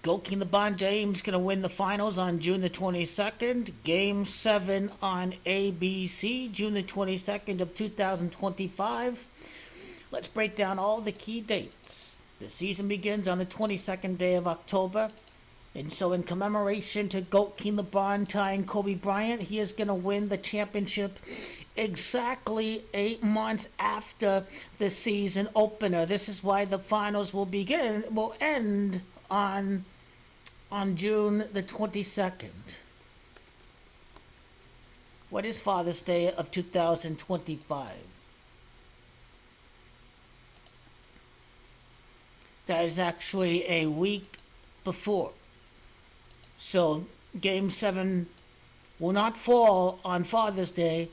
GOAT King LeBron James going to win the finals on June the 22nd. Game 7 on ABC, June the 22nd of 2025. Let's break down all the key dates. The season begins on the 22nd day of October. And so in commemoration to GOAT King LeBron tying Kobe Bryant, he is going to win the championship exactly 8 months after the season opener. This is why the finals will end on June the 22nd. What is Father's Day of 2025? That is actually a week before. So Game 7 will not fall on Father's Day,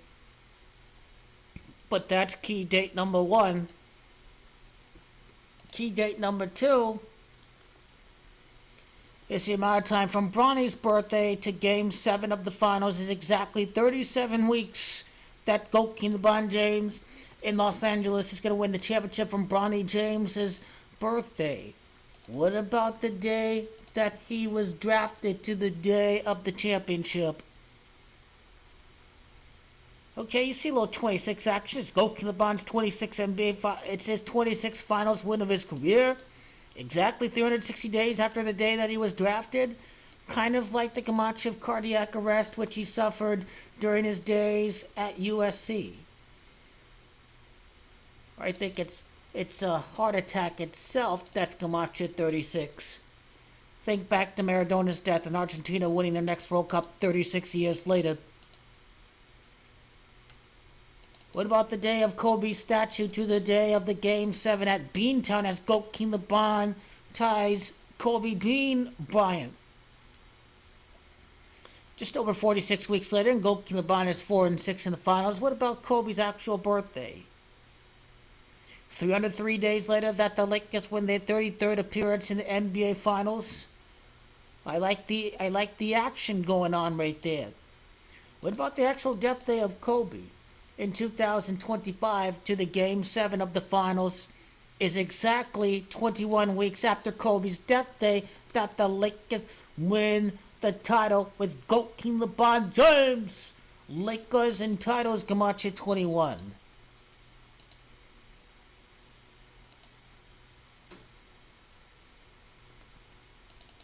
but that's key date number 1. Key date number 2 is the amount of time from Bronny's birthday to Game 7 of the finals is exactly 37 weeks that GOAT King LeBron James in Los Angeles is going to win the championship from Bronny James's birthday. What about the day that he was drafted to the day of the championship? Okay, you see a little 26 action. It's GOAT King LeBron's 26 NBA. It's his 26th finals win of his career. Exactly 360 days after the day that he was drafted. Kind of like the Gematria cardiac arrest which he suffered during his days at USC. I think it's a heart attack itself that's Gematria 36. Think back to Maradona's death in Argentina winning their next World Cup 36 years later. What about the day of Kobe's statue to the day of the Game 7 at BEANtown as GOAT King LeBron ties Kobe BEAN Bryant? Just over 46 weeks later, and GOAT King LeBron is 4-6 in the finals. What about Kobe's actual birthday? 303 days later that the Lakers win their 33rd appearance in the NBA Finals. I like the action going on right there. What about the actual death day of Kobe? In 2025 to the Game 7 of the finals is exactly 21 weeks after Kobe's death day that the Lakers win the title with GOAT King LeBron James. Lakers in titles, Gematria 21.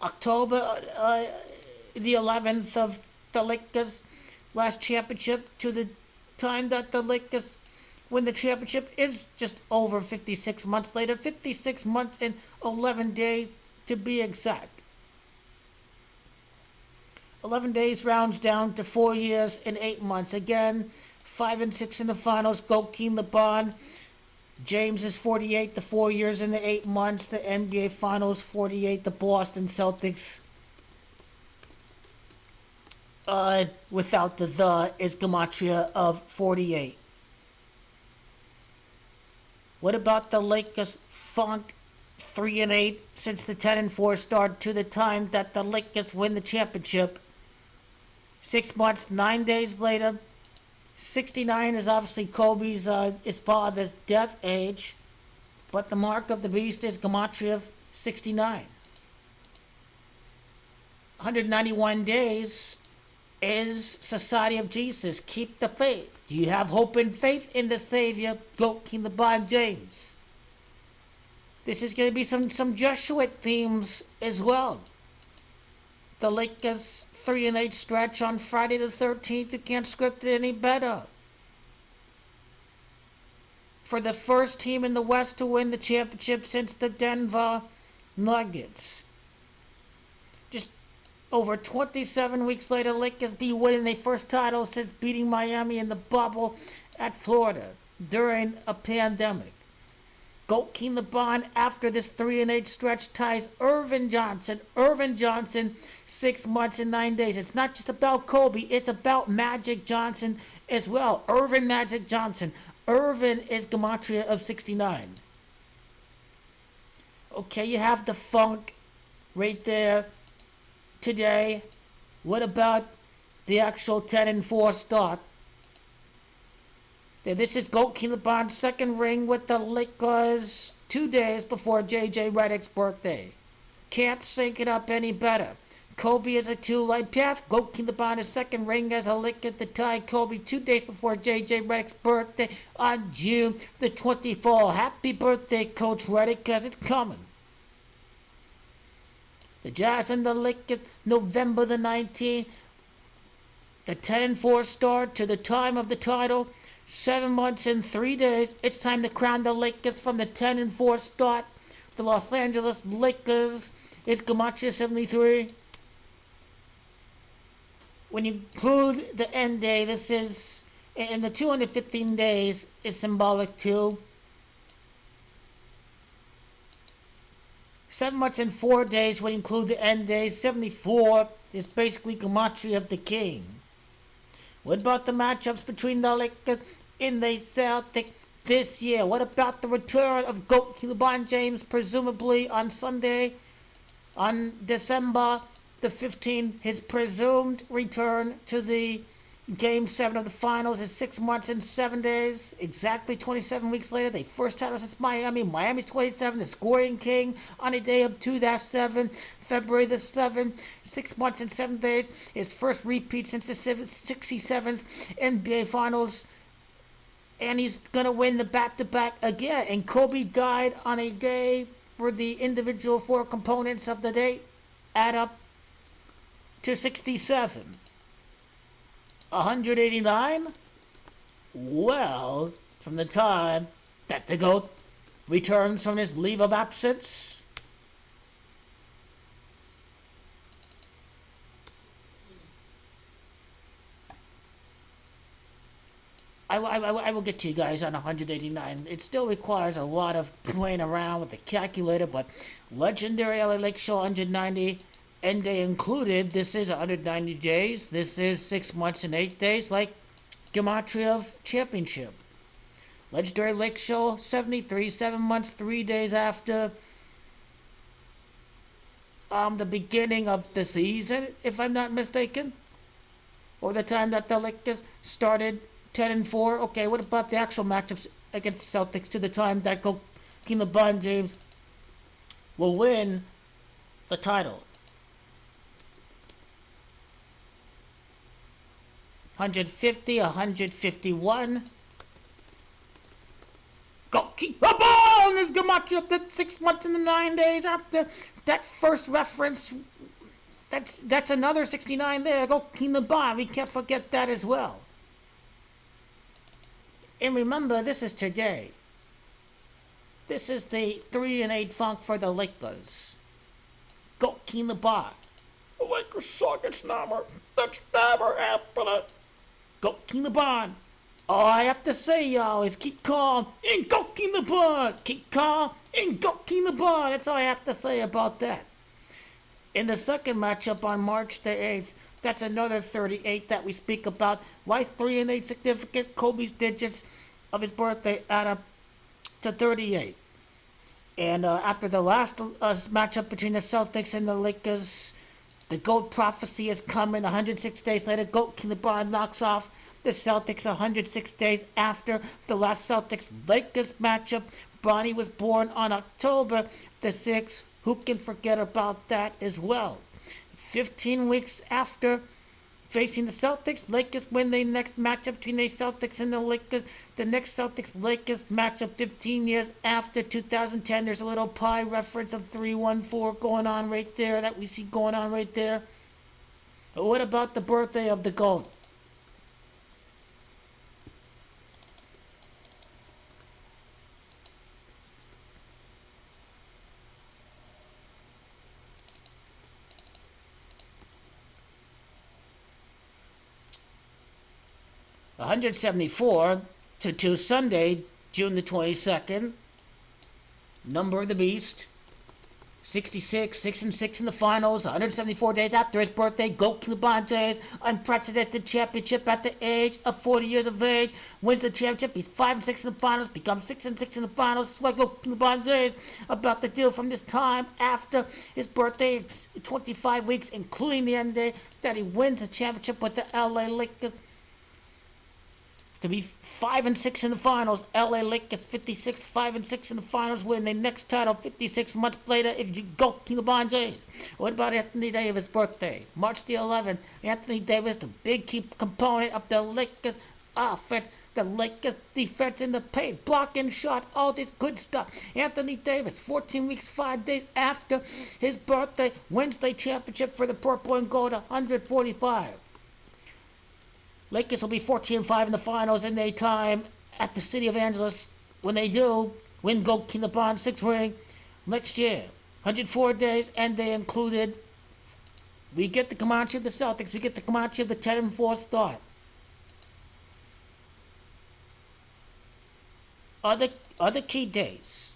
October the 11th of the Lakers' last championship to the time that the Lakers win the championship is just over 56 months later. 56 months and 11 days to be exact. 11 days rounds down to 4 years and 8 months. Again, 5-6 in the finals. GOAT King LeBron James is 48, the 4 years and the 8 months. The NBA Finals 48, the Boston Celtics. Without the is Gematria of 48. What about the Lakers funk 3-8 since the 10-4 start to the time that the Lakers win the championship? 6 months, 9 days later. 69 is obviously Kobe's his father's death age, but the mark of the beast is Gematria of 69. 191 days is Society of Jesus. Keep the faith. Do you have hope and faith in the Savior, GOAT King LeBron James? This is going to be some Jesuit themes as well. The Lakers 3-8 stretch on Friday the 13th. You can't script it any better. For the first team in the West to win the championship since the Denver Nuggets. Just over 27 weeks later, Lakers be winning their first title since beating Miami in the bubble at Florida during a pandemic. GOAT King LeBron, after this 3-8 stretch, ties Irvin Johnson. Irvin Johnson, 6 months and 9 days. It's not just about Kobe, it's about Magic Johnson as well. Irvin Magic Johnson. Irvin is Gematria of 69. Okay, you have the funk right there today. What about the actual 10-4 start? This is GOAT King LeBron's second ring with the Lakers 2 days before J.J. Redick's birthday. Can't sync it up any better. Kobe is a two-light path. GOAT King LeBron his second ring as a lick at the tie. Kobe 2 days before J.J. Redick's birthday on June the 24th. Happy birthday, Coach Redick, 'cause it's coming. The Jazz and the Lakers, November the 19th. The 10-4 start to the time of the title. 7 months and 3 days. It's time to crown the Lakers from the 10-4 start. The Los Angeles Lakers is Gematria 73. When you include the end day, this is, and the 215 days is symbolic too. 7 months and 4 days when you include the end day. 74 is basically Gematria of the King. What about the matchups between the Lakers and the Celtics this year? What about the return of GOAT King LeBron James, presumably on Sunday, on December the 15th? His presumed return to the Game 7 of the Finals is 6 months and 7 days. Exactly 27 weeks later, they first title since Miami. Miami's 27, the scoring king on a day of 2-7, February the 7th. 6 months and 7 days. His first repeat since the 67th NBA Finals. And he's going to win the back-to-back again. And Kobe died on a day where the individual 4 components of the date add up to 67. 189? Well, from the time that the GOAT returns from his leave of absence, I will get to you guys on 189. It still requires a lot of playing around with the calculator, but legendary LA Lake Show 190, end day included. This is 190 days. This is 6 months and 8 days, like Gematria of Championship. Legendary Lake Show 73, 7 months, 3 days after the beginning of the season, if I'm not mistaken, or the time that the Lakers started 10-4. Okay, what about the actual matchups against the Celtics to the time that GOAT King LeBron James will win the title? 150, 151. GOAT King LeBron is Gematria up to 6 months and 9 days after that first reference. That's another 69 there. GOAT King LeBron. We can't forget that as well. And remember, this is today. This is the 3-8 funk for the Lakers. GOAT King LeBron. The Lakers suck. It's never happening. GOAT King LeBron. All I have to say, y'all, is keep calm and GOAT King LeBron. Keep calm and GOAT King LeBron. That's all I have to say about that. In the second matchup on March the 8th, that's another 38 that we speak about. Why is 3-8 significant? Kobe's digits of his birthday add up to 38. And after the last matchup between the Celtics and the Lakers, the GOAT prophecy is coming. 106 days later, GOAT King LeBron knocks off the Celtics 106 days after the last Celtics-Lakers matchup. Bronny was born on October the 6th. Who can forget about that as well? 15 weeks after facing the Celtics, Lakers win the next matchup between the Celtics and the Lakers. The next Celtics-Lakers matchup 15 years after 2010. There's a little pie reference of 314 going on right there that we see going on right there. But what about the birthday of the GOAT? $174 to Sunday, June the 22nd. Number of the Beast. 66, 6-6 in the finals. 174 days after his birthday. GOAT King LeBron James, unprecedented championship at the age of 40 years of age. Wins the championship. He's 5-6 in the finals. Becomes 6-6 in the finals. That's why GOAT King LeBron James about the deal from this time after his birthday. It's 25 weeks, including the end day, that he wins the championship with the LA Lakers. to be 5-6 in the finals. LA Lakers 56, 5-6 in the finals, win their next title 56 months later. If you GOAT King LeBron James. What about Anthony Davis' birthday? March the 11th. Anthony Davis, the big key component of the Lakers offense. The Lakers defense in the paint, blocking shots, all this good stuff. Anthony Davis, 14 weeks, 5 days after his birthday, Wednesday championship for the purple and gold, 145. Lakers will be 14-5 in the finals in their time at the City of Angeles. When they do win GOAT King LeBron 6th ring next year, 104 days, and they included, we get the Gematria of the Celtics, we get the Gematria of the 10-4 start. Other key days.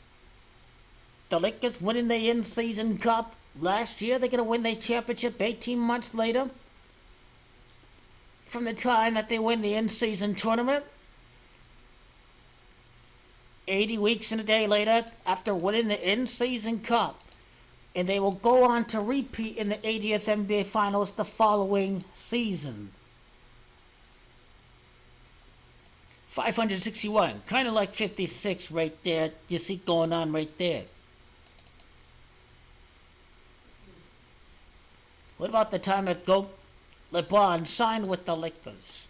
The Lakers winning the in-season cup last year. They're going to win their championship 18 months later from the time that they win the in-season tournament. 80 weeks and a day later after winning the in-season cup. And they will go on to repeat in the 80th NBA Finals the following season. 561, kind of like 56 right there. You see going on right there. What about the time that GOAT LeBron signed with the Lakers?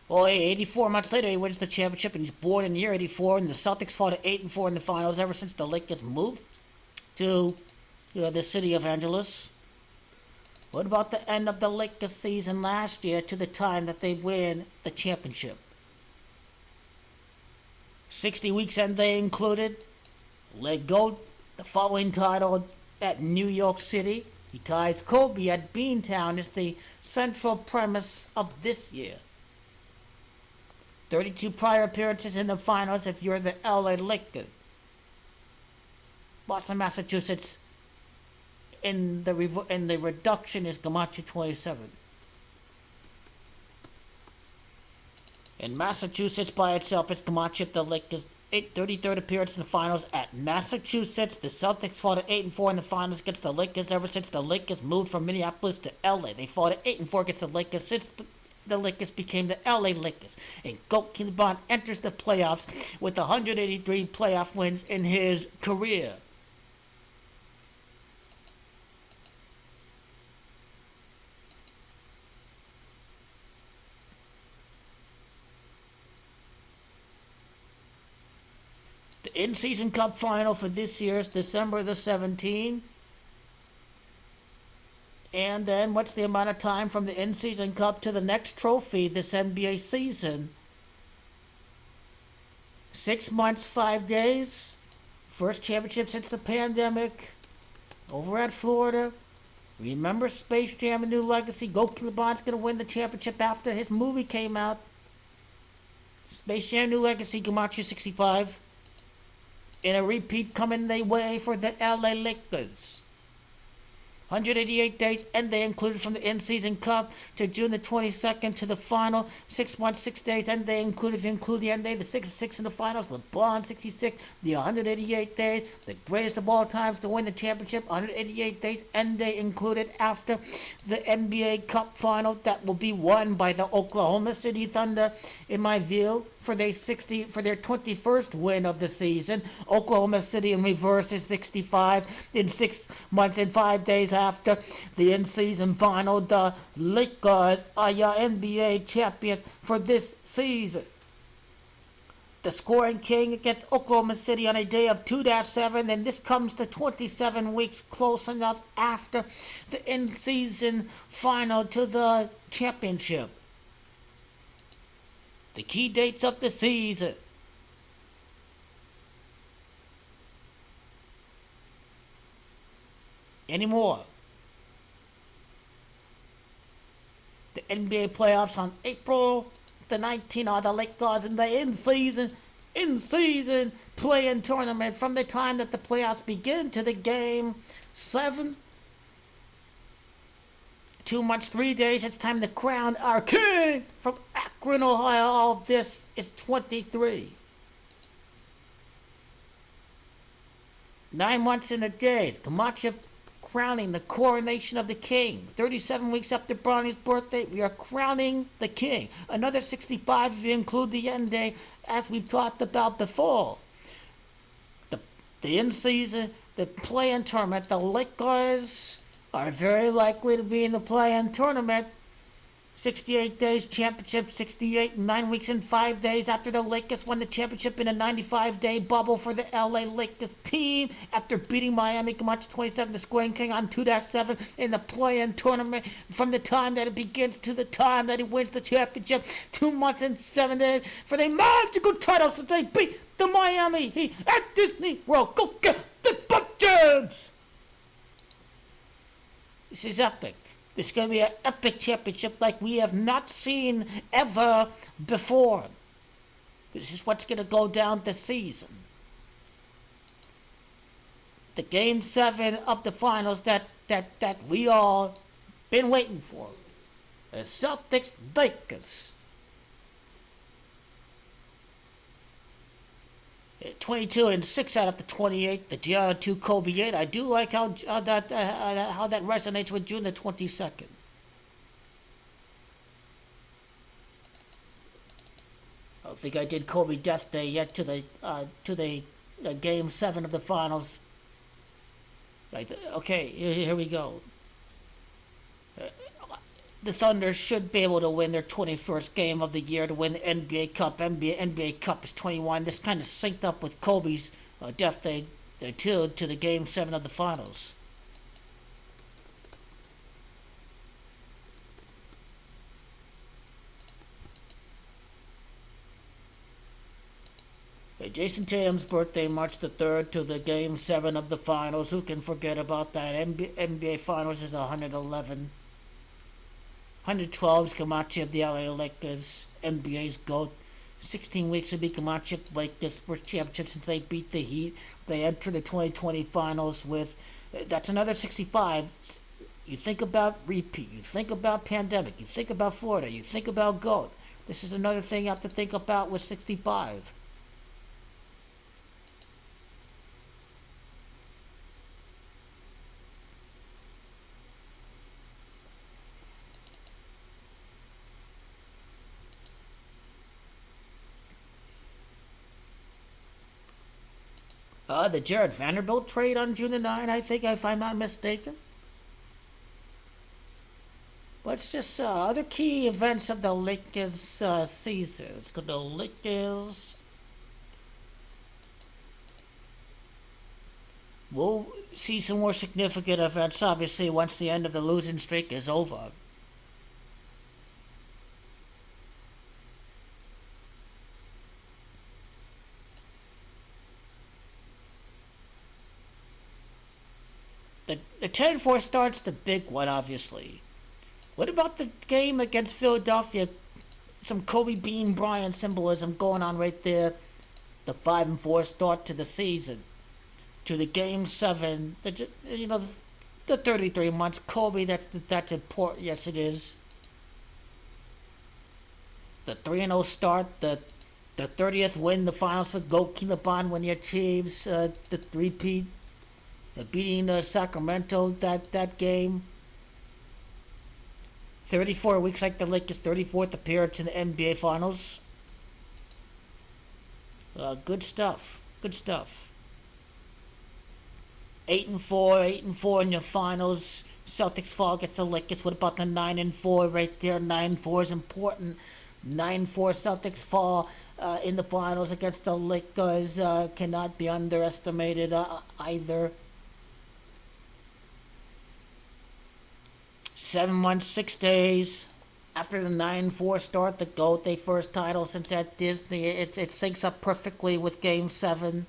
Oh, hey, 84 months later, he wins the championship, and he's born in the year 84, and the Celtics fall to 8-4 in the finals ever since the Lakers moved to the City of Angeles. What about the end of the Lakers season last year to the time that they win the championship? 60 weeks and they included. Let go the following title at New York City. He ties Kobe at BEANtown is the central premise of this year. 32 prior appearances in the finals if you're the LA Lakers. Boston, Massachusetts. In the reduction is Gematria 27. In Massachusetts by itself, it's Gematria the Lakers 33rd appearance in the finals at Massachusetts. The Celtics fought at 8-4 in the finals against the Lakers ever since the Lakers moved from Minneapolis to LA. They fought at 8-4 against the Lakers since the Lakers became the LA Lakers. And GOAT King LeBron enters the playoffs with 183 playoff wins in his career. The in-season cup final for this year is December the 17th. And then what's the amount of time from the in-season cup to the next trophy this NBA season? 6 months, 5 days. First championship since the pandemic. Over at Florida. Remember Space Jam: A New Legacy? GOAT King LeBron's going to win the championship after his movie came out. Space Jam: New Legacy, Gematria 65. In a repeat coming their way for the LA Lakers. 188 days, and they included from the in-season cup to June the 22nd to the final. 6 months, 6 days, and they included, if you include the end day, the 6-6 in the finals. LeBron 66, the 188 days, the greatest of all times to win the championship. 188 days, and they included after the NBA Cup final that will be won by the Oklahoma City Thunder, in my view, for their 21st win of the season. Oklahoma City in reverse is 65 in 6 months and 5 days after the in-season final. The Lakers are your NBA champions for this season. The scoring king against Oklahoma City on a day of 2-7, and this comes to 27 weeks close enough after the in-season final to the championship. The key dates of the season. Any more? The NBA playoffs on April the 19th are the Lakers in the in-season play-in tournament from the time that the playoffs begin to the game 7. 2 months, 3 days, it's time to crown our king from Akron, Ohio. All of this is 23. 9 months in a day. Gematria crowning the coronation of the king. 37 weeks after Bronny's birthday, we are crowning the king. Another 65 if you include the end day, as we've talked about before. The in-season, the play-in tournament, the Lakers are very likely to be in the play-in tournament. 68 days championship, 68 and 9 weeks and 5 days after the Lakers won the championship in a 95-day bubble for the LA Lakers team after beating Miami Gematria 27 to scoring king on 2-7 in the play-in tournament. From the time that it begins to the time that he wins the championship, 2 months and 7 days for the magical title since they beat the Miami Heat at Disney World. Go get the Bucks! This is epic. This is going to be an epic championship like we have not seen ever before. This is what's going to go down this season. The Game 7 of the finals that we all been waiting for. The Celtics-Lakers. 22-6 out of the 28. The Gianna 2 Kobe 8. I do like how that resonates with June the 22nd. I don't think I did Kobe Death Day yet to the Game 7 of the finals. Okay, here we go. The Thunder should be able to win their 21st game of the year to win the NBA Cup. NBA Cup is 21. This kind of synced up with Kobe's death day to the Game 7 of the finals. Jason Tatum's birthday, March the 3rd, to the Game 7 of the finals. Who can forget about that? NBA Finals is 111. 112 is Gematria of the LA Lakers, NBA's GOAT. 16 weeks would be Gematria Lakers' first championship since they beat the Heat. They enter the 2020 finals with, that's another 65. You think about repeat, you think about pandemic, you think about Florida, you think about GOAT. This is another thing you have to think about with 65. The Jared Vanderbilt trade on June the 9th, I think, if I'm not mistaken. What's just other key events of the Lakers season? Let's go to the Lakers. We'll see some more significant events, obviously, once the end of the losing streak is over. The 10-4 start's the big one, obviously. What about the game against Philadelphia? Some Kobe Bean Bryant symbolism going on right there. The 5-4 start to the season. To the Game 7. The 33 months. Kobe, that's important. Yes, it is. The 3-0 start. The 30th win, the finals for GOAT King LeBron when he achieves the three-peat. Beating Sacramento that game. 34 weeks like the Lakers' 34th appearance in the NBA Finals. Good stuff. Good stuff. 8-4 in your finals. Celtics fall against the Lakers. What about the 9-4 right there? 9-4 is important. 9-4 Celtics fall in the finals against the Lakers. Cannot be underestimated either. 7 months, 6 days after the 9-4 start, the GOAT, their first title since at Disney. It syncs up perfectly with Game 7.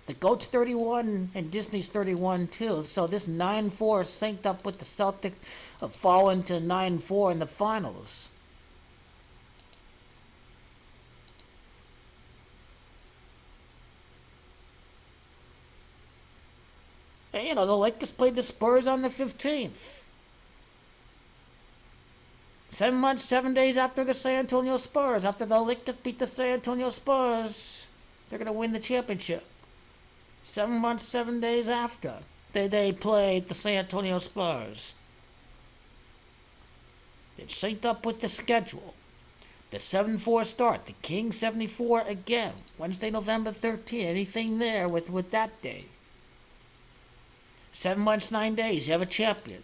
The GOAT's 31 and Disney's 31 too. So this 9-4 synced up with the Celtics falling to 9-4 in the finals. And, the Lakers played the Spurs on the 15th. 7 months, 7 days after the San Antonio Spurs. After the Lakers beat the San Antonio Spurs, they're going to win the championship. 7 months, 7 days after. They played the San Antonio Spurs. It's synced up with the schedule. The 7-4 start. The Kings 74 again. Wednesday, November 13th. Anything there with that day? 7 months, 9 days. You have a champion.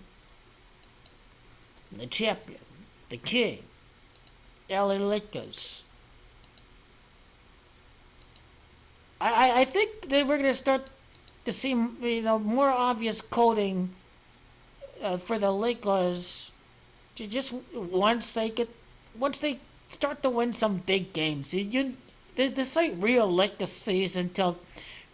The champion. The King. LA Lakers. I think that we're going to start to see more obvious coding for the Lakers. Just once they start to win some big games. This ain't real Lakers season until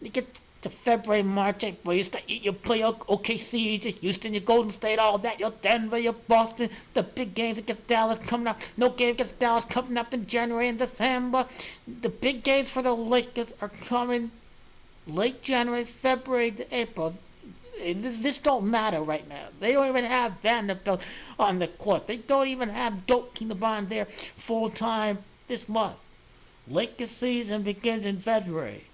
you get to February, March, April. You play OKC, Houston, your Golden State, all that. Your Denver, your Boston. The big games against Dallas coming up. No game against Dallas coming up in January and December. The big games for the Lakers are coming late January, February to April. This don't matter right now. They don't even have Vanderbilt on the court. They don't even have GOAT King LeBron there full time this month. Lakers season begins in February.